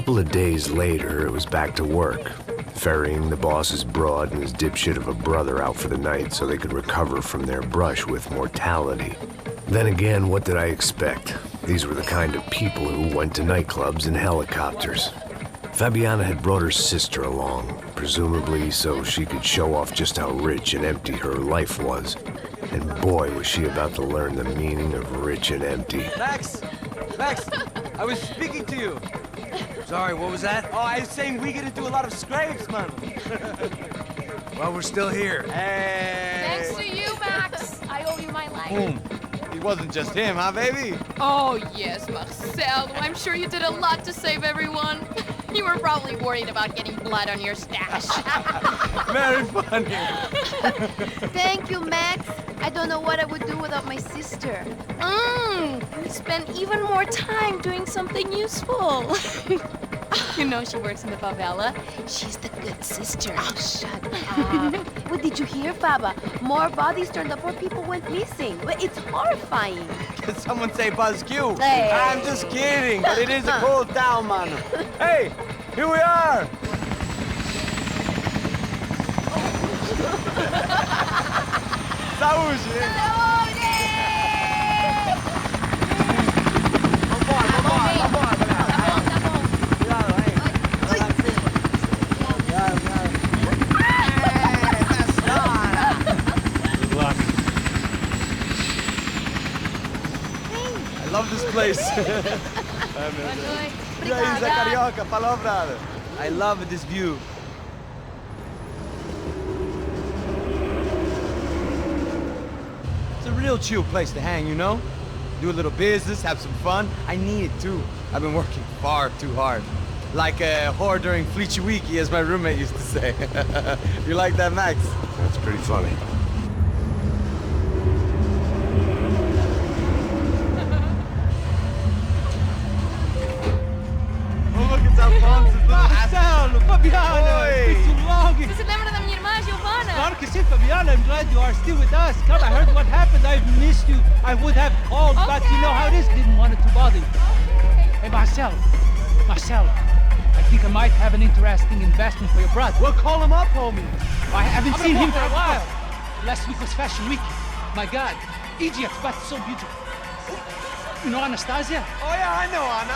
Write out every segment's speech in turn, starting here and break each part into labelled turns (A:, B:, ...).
A: couple of days later, it was back to work, ferrying the boss's broad and his dipshit of a brother out for the night so they could recover from their brush with mortality. Then again, what did I expect? These were the kind of people who went to nightclubs in helicopters. Fabiana had brought her sister along, presumably so she could show off just how rich and empty her life was. And boy, was she about to learn the meaning of rich and empty.
B: Max! Max! I was speaking to you.
C: Sorry, what was that?
B: Oh, I was saying we get into a lot of scrapes, man.
C: Well, we're still here.
B: Hey!
D: Thanks to you, Max. I owe you my life.
B: Boom. It wasn't just him, huh, baby?
D: Oh, yes, Marcel. I'm sure you did a lot to save everyone. You were probably worried about getting blood on your stash.
B: Very funny.
E: Thank you, Max. I don't know what I would do without my sister.
D: We spent even more time doing something useful. You know she works in the favela. She's the good sister.
E: Oh, shut up. What did you hear, Baba? More bodies turned up where people went missing. But it's horrifying.
B: Did someone say Buzz Q?
E: Hey.
B: I'm just kidding, but it is a cool town, man. Hey, here we are. Saúde! I love this place. E aí, Zé Carioca, falou, brother. I love this view. It's a real chill place to hang, you know? Do a little business, have some fun. I need it too. I've been working far too hard. Like a whore during Fleechy Weeky, as my roommate used to say. You like that, Max?
A: That's pretty funny.
F: Marcelo, Fabiana, it's been too long.
D: Você se lembra da minha irmã, Giovanna?
F: Claro que sim, Fabiana. I'm glad you are still with us. Come, I heard what happened. I've missed you. I would have called, but you know how it is. Didn't want it to bother you. Hey, Marcelo, I think I might have an interesting investment for your brother.
B: Well, call him up, homie.
F: I haven't seen him for a while. Last week was Fashion Week. My God, Egypt, but so beautiful. You know Anastasia?
B: Oh yeah, I know Anna.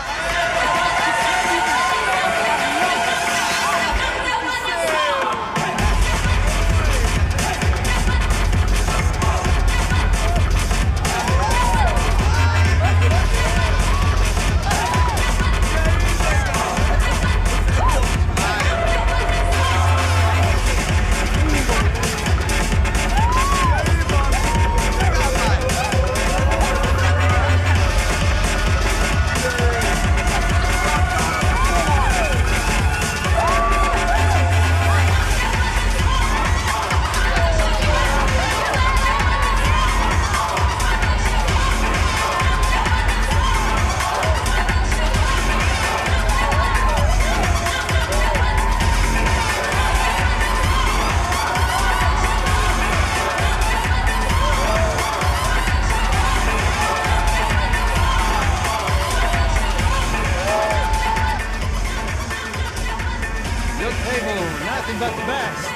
B: Nothing but the best.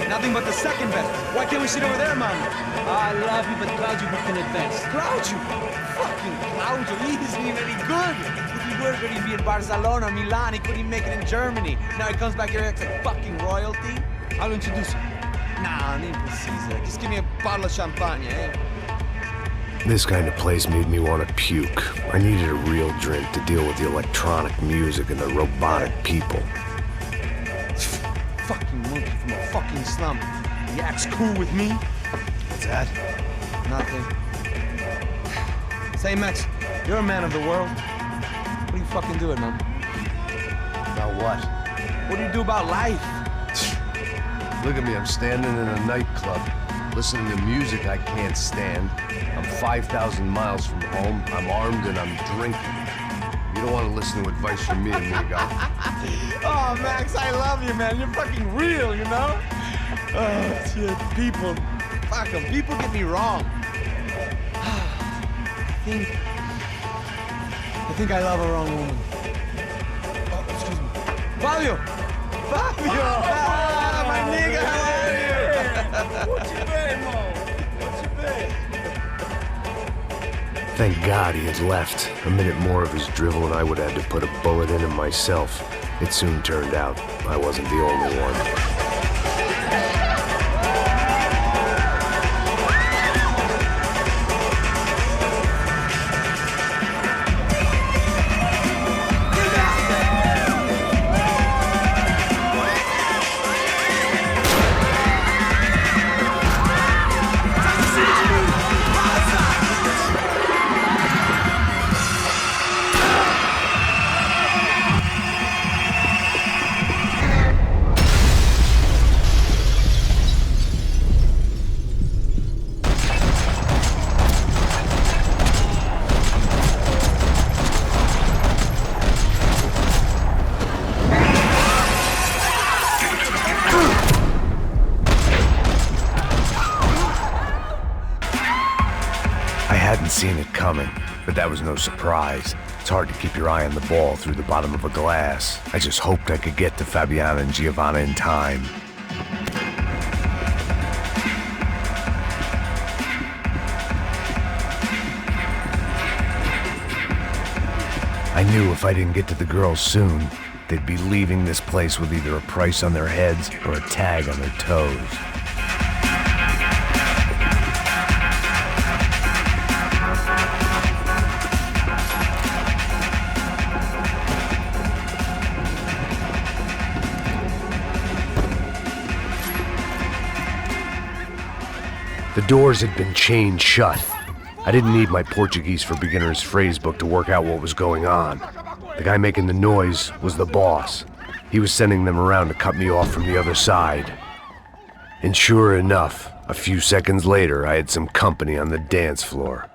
B: Nothing but the second best. Why can't we sit over there, man?
F: I love you, but Claudio booked in advance.
B: Claudio? Fucking Claudio, he isn't even any good. If he were good, he'd be in Barcelona, Milan. He couldn't make it in Germany. Now he comes back here acts like fucking royalty.
F: I'll introduce you.
B: Nah, nem precisa. Just give me a bottle of champagne, eh?
A: This kind of place made me want to puke. I needed a real drink to deal with the electronic music and the robotic people.
B: Fucking monkey from a fucking slum. He acts cool with me.
A: What's that?
B: Nothing. Say, Max, you're a man of the world. What are you fucking doing, man?
A: About what?
B: What do you do about life?
A: Look at me, I'm standing in a nightclub, listening to music I can't stand. I'm 5,000 miles from home, I'm armed and I'm drinking. You don't want to listen to advice from me, amigo.
B: Oh, Max, I love you, man. You're fucking real, you know? Oh, shit, people. Fuck them. People get me wrong. I think I love a wrong woman. Fabio! Fabio! Ah, my nigga, how are you?
C: What you been, Mo? What you been?
A: Thank God he had left. A minute more of his drivel and I would have had to put a bullet in him myself. It soon turned out I wasn't the only one. Seen it coming, but that was no surprise. It's hard to keep your eye on the ball through the bottom of a glass. I just hoped I could get to Fabiana and Giovanna in time. I knew if I didn't get to the girls soon, they'd be leaving this place with either a price on their heads or a tag on their toes. The doors had been chained shut. I didn't need my Portuguese for Beginners phrase book to work out what was going on. The guy making the noise was the boss. He was sending them around to cut me off from the other side. And sure enough, a few seconds later, I had some company on the dance floor.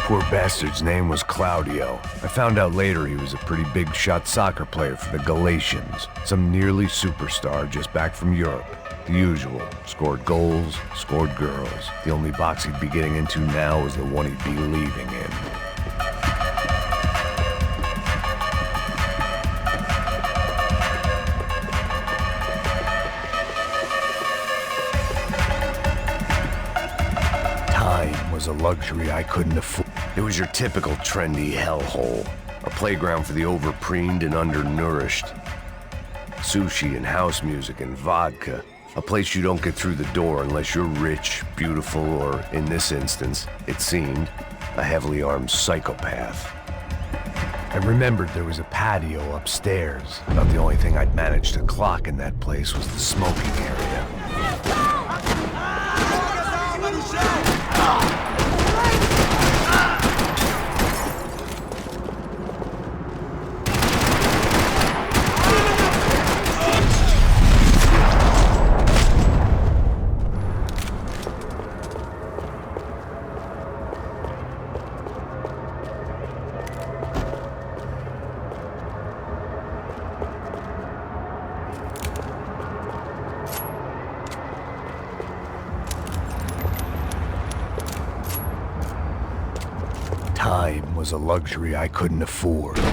A: Poor bastard's name was Claudio. I found out later he was a pretty big shot soccer player for the Galatians, some nearly superstar just back from Europe. The usual, scored goals, scored girls. The only box he'd be getting into now was the one he'd be leaving in. Time was a luxury I couldn't afford. It was your typical trendy hellhole, a playground for the overpreened and undernourished. Sushi and house music and vodka, a place you don't get through the door unless you're rich, beautiful, or, in this instance, it seemed, a heavily armed psychopath. I remembered there was a patio upstairs. About the only thing I'd managed to clock in that place was the smoking area. Time was a luxury I couldn't afford.
G: Hey,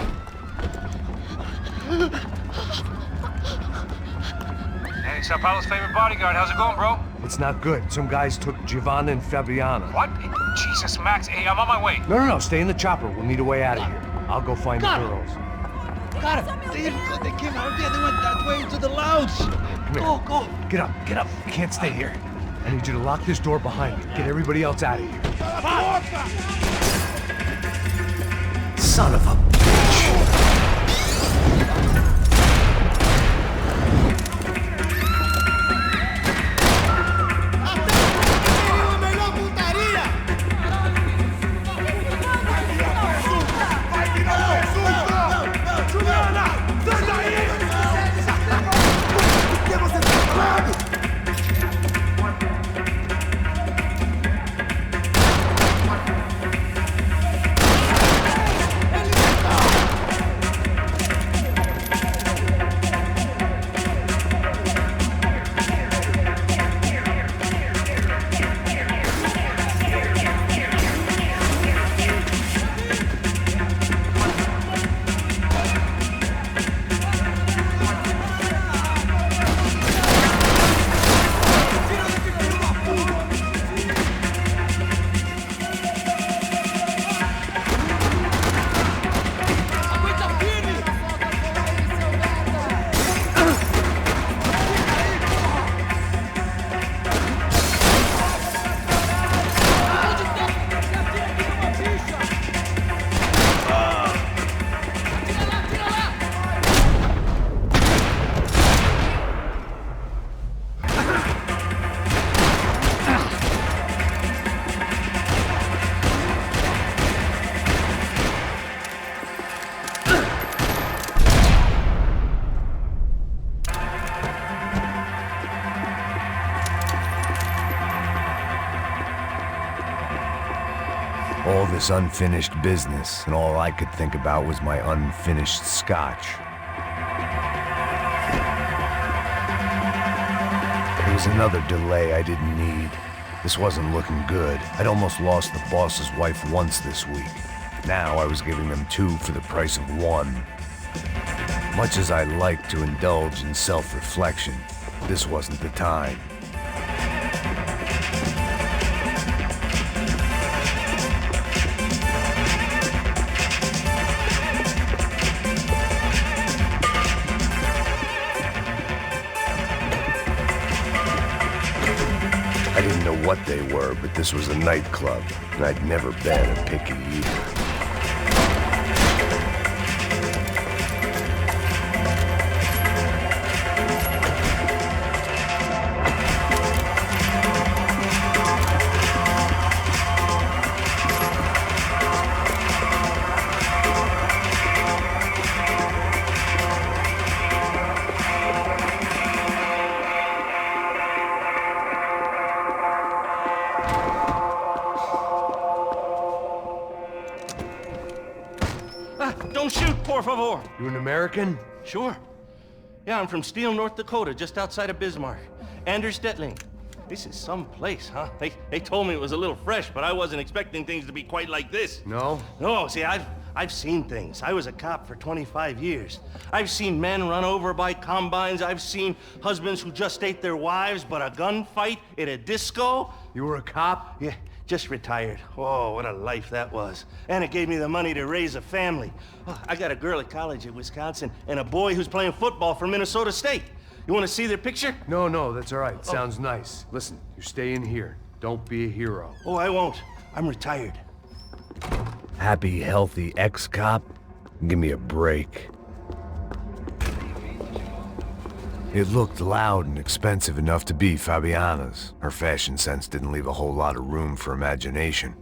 G: Sao Paulo's favorite bodyguard. How's it going, bro?
C: It's not good. Some guys took Giovanna and Fabiana.
G: What? Jesus, Max. Hey, I'm on my way.
C: No, stay in the chopper. We'll need a way out of here. I'll go find the girls.
F: Got it. They came out there. They went that way into the lounge.
C: Come here.
F: Go.
C: Get up. You can't stay here. I need you to lock this door behind you. Get everybody else out of here. Son of a bitch!
A: All this unfinished business, and all I could think about was my unfinished scotch. It was another delay I didn't need. This wasn't looking good. I'd almost lost the boss's wife once this week. Now I was giving them 2 for the price of 1. Much as I like to indulge in self-reflection, this wasn't the time. I didn't know what they were, but this was a nightclub, and I'd never been a picky eater.
H: Don't shoot, por favor.
C: You an American?
H: Sure. Yeah, I'm from Steele, North Dakota, just outside of Bismarck. Anders Detling. This is some place, huh? They told me it was a little fresh, but I wasn't expecting things to be quite like this.
C: No?
H: No, see, I've seen things. I was a cop for 25 years. I've seen men run over by combines. I've seen husbands who just ate their wives, but a gunfight at a disco.
C: You were a cop?
H: Yeah, just retired. Oh, what a life that was. And it gave me the money to raise a family. Oh, I got a girl at college at Wisconsin and a boy who's playing football for Minnesota State. You want to see their picture?
C: No, that's all right. Sounds nice. Listen, you're staying here. Don't be a hero.
H: Oh, I won't. I'm retired.
A: Happy, healthy ex-cop? Give me a break. It looked loud and expensive enough to be Fabiana's. Her fashion sense didn't leave a whole lot of room for imagination,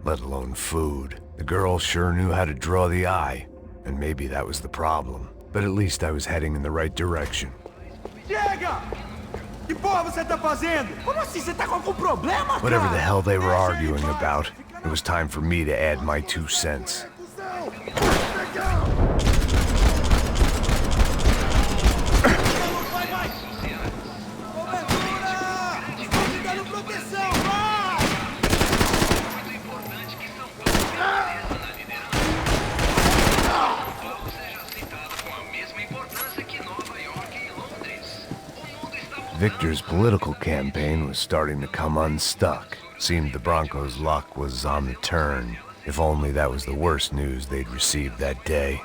A: let alone food. The girl sure knew how to draw the eye, and maybe that was the problem. But at least I was heading in the right direction.
I: Chega! Que porra você tá fazendo? Como assim? Você tá com algum problema, cara?
A: Whatever the hell they were arguing about, it was time for me to add my 2 cents. Victor's political campaign was starting to come unstuck. Seemed the Broncos' luck was on the turn. If only that was the worst news they'd received that day.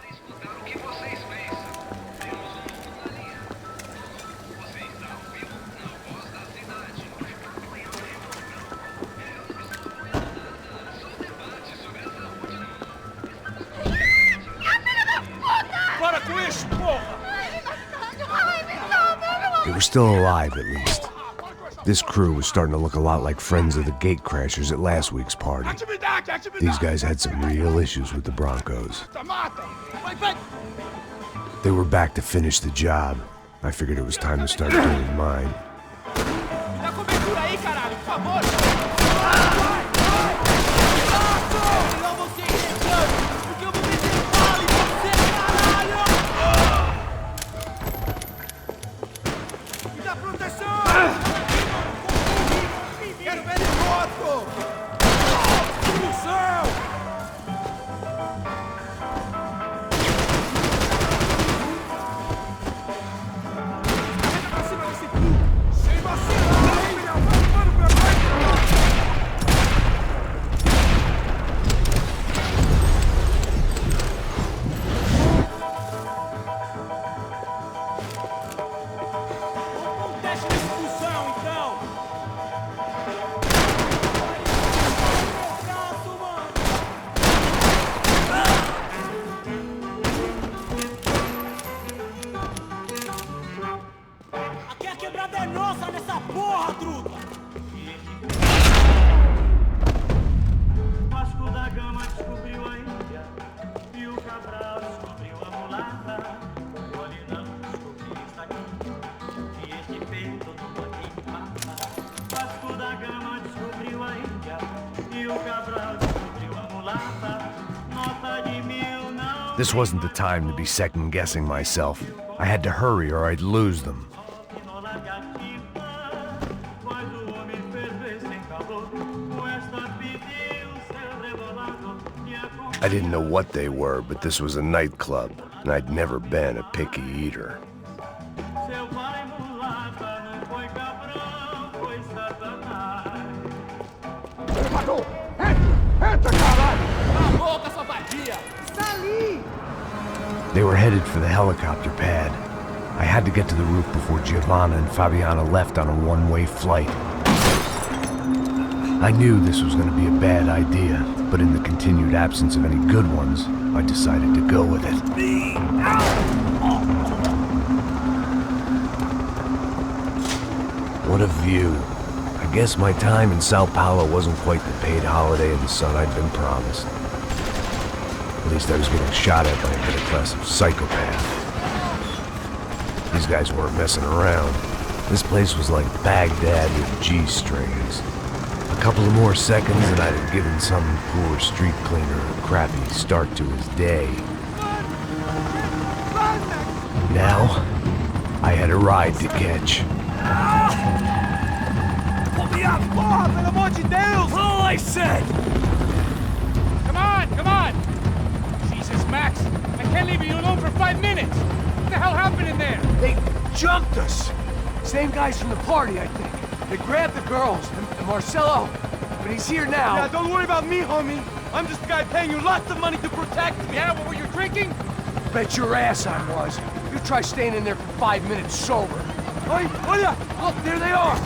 I: Para com isso, porra!
A: They were still alive, at least. This crew was starting to look a lot like friends of the gatecrashers at last week's party. These guys had some real issues with the Broncos. They were back to finish the job. I figured it was time to start doing mine.
I: Dá cobertura aí, caralho, por favor! Não vou ser entrando, porque eu vou meter bala em você, caralho! Me dá proteção! Quero ver ele morto! Expulsão! Pra cima desse cu! Sem vacilar, hein, meu? Mano, pra baixo! Vamos um teste de expulsão, então! Braço, mano! Aqui a quebrada é nossa nessa porra, truta!
J: Vasco da Gama descobriu a Índia e o Cabral descobriu a mulata. Olhe não descobriu isso aqui, e este peito do bandido mata. Vasco da Gama descobriu a Índia e o Cabral descobriu a
A: This wasn't the time to be second-guessing myself. I had to hurry or I'd lose them. I didn't know what they were, but this was a nightclub, and I'd never been a picky eater. They were headed for the helicopter pad. I had to get to the roof before Giovanna and Fabiana left on a one-way flight. I knew this was going to be a bad idea, but in the continued absence of any good ones, I decided to go with it. What a view. I guess my time in Sao Paulo wasn't quite the paid holiday in the sun I'd been promised. At least I was getting shot at by a middle-class psychopath. These guys weren't messing around. This place was like Baghdad with G-strings. A couple of more seconds and I'd have given some poor street cleaner a crappy start to his day. Now, I had a ride to catch.
I: Put me up! Porra, pelo amor de Deus!
C: All I said!
F: Come on, come on! Jesus, Max, I can't leave you alone for 5 minutes! What the hell happened in there?
C: They jumped us! Same guys from the party, I think. They grabbed the girls, and Marcelo, but he's here now.
I: Yeah, don't worry about me, homie. I'm just the guy paying you lots of money to protect me.
F: Yeah, what were you drinking?
C: Bet your ass I was. You try staying in there for 5 minutes sober.
I: Oi, olha!
C: Look, there they are!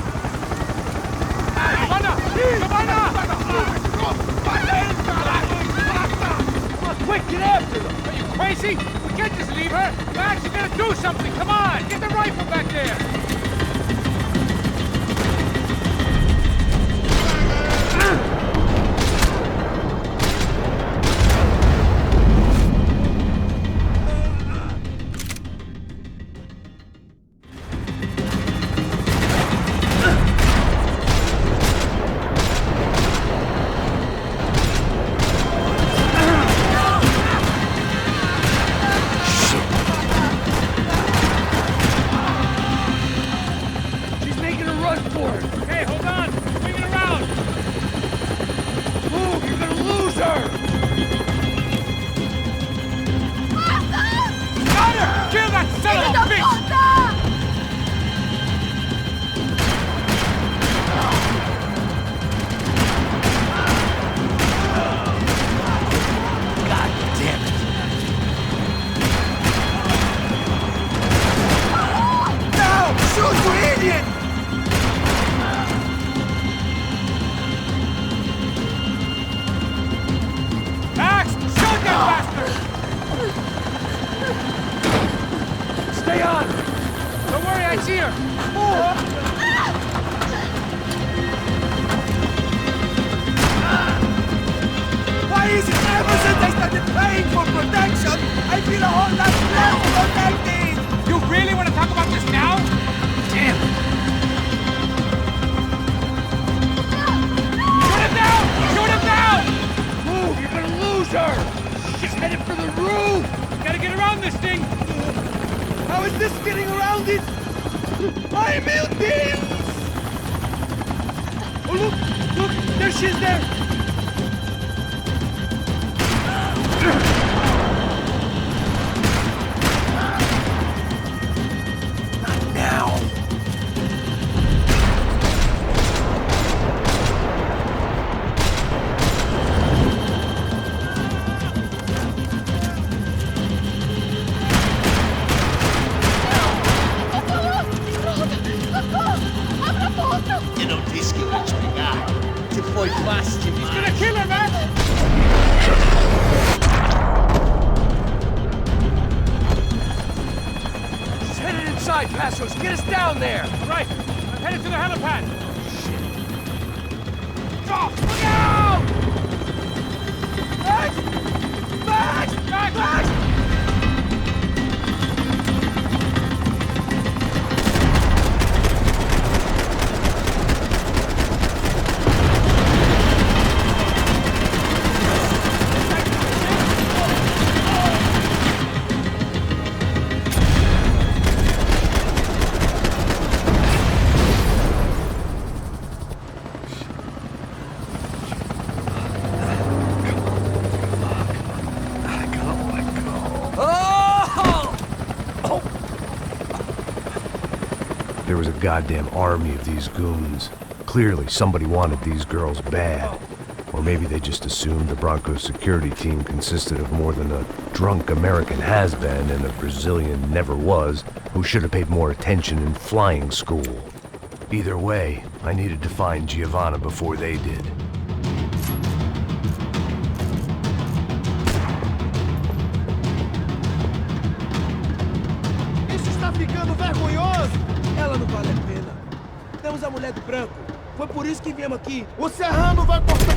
F: Giovanna! Giovanna!
C: Come on, quick, get after them!
F: Are you crazy? We can't just leave her! Max, you gotta do something! Come on! Get the rifle back there!
C: Get us down there!
F: Right, I'm headed to the helipad.
I: Drop! Look out! Max! Max! Max! Max!
A: there was a goddamn army of these goons. Clearly, somebody wanted these girls bad. Or maybe they just assumed the Branco security team consisted of more than a drunk American has-been and a Brazilian never-was who should have paid more attention in flying school. Either way, I needed to find Giovanna before they did.
I: Isso está ficando vergonhoso! Ela não vale a pena. Temos a mulher do Branco. Foi por isso que viemos aqui. O Serrano vai cortar...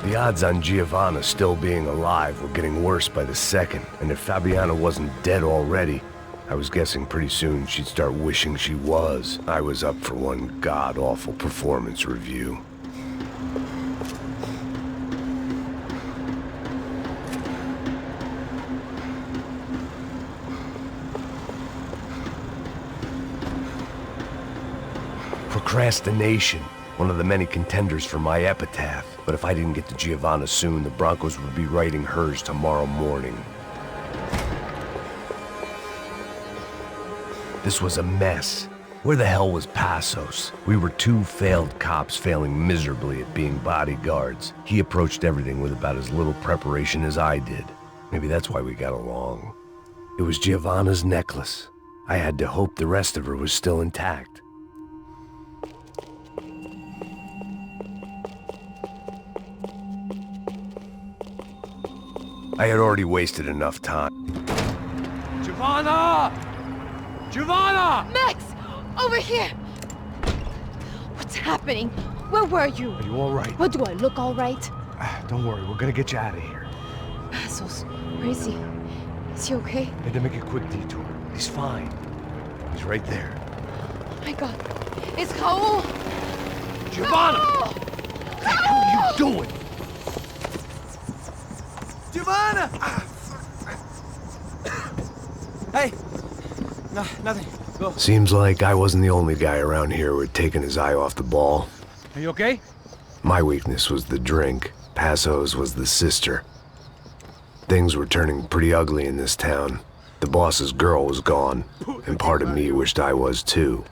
A: The odds on Giovanna still being alive were getting worse by the second, and if Fabiana wasn't dead already, I was guessing pretty soon she'd start wishing she was. I was up for one god-awful performance review. Procrastination, one of the many contenders for my epitaph. But if I didn't get to Giovanna soon, the Brancos would be writing hers tomorrow morning. This was a mess. Where the hell was Passos? We were two failed cops failing miserably at being bodyguards. He approached everything with about as little preparation as I did. Maybe that's why we got along. It was Giovanna's necklace. I had to hope the rest of her was still intact. I had already wasted enough time.
C: Giovanna! Giovanna!
D: Max! Over here! What's happening? Where were you?
C: Are you all right?
D: What, do I look all right?
C: Don't worry, we're gonna get you out of here.
D: Passos, where is he? Is he okay?
C: Had to make a quick detour. He's fine. He's right there.
D: Oh my god. It's Raul!
C: Giovanna!
D: Raul!
C: What the hell are you doing?
B: Giovanna! Hey! No, nothing. Go.
A: Seems like I wasn't the only guy around here who had taken his eye off the ball.
F: Are you okay?
A: My weakness was the drink. Passo's was the sister. Things were turning pretty ugly in this town. The boss's girl was gone, and part of me wished I was too.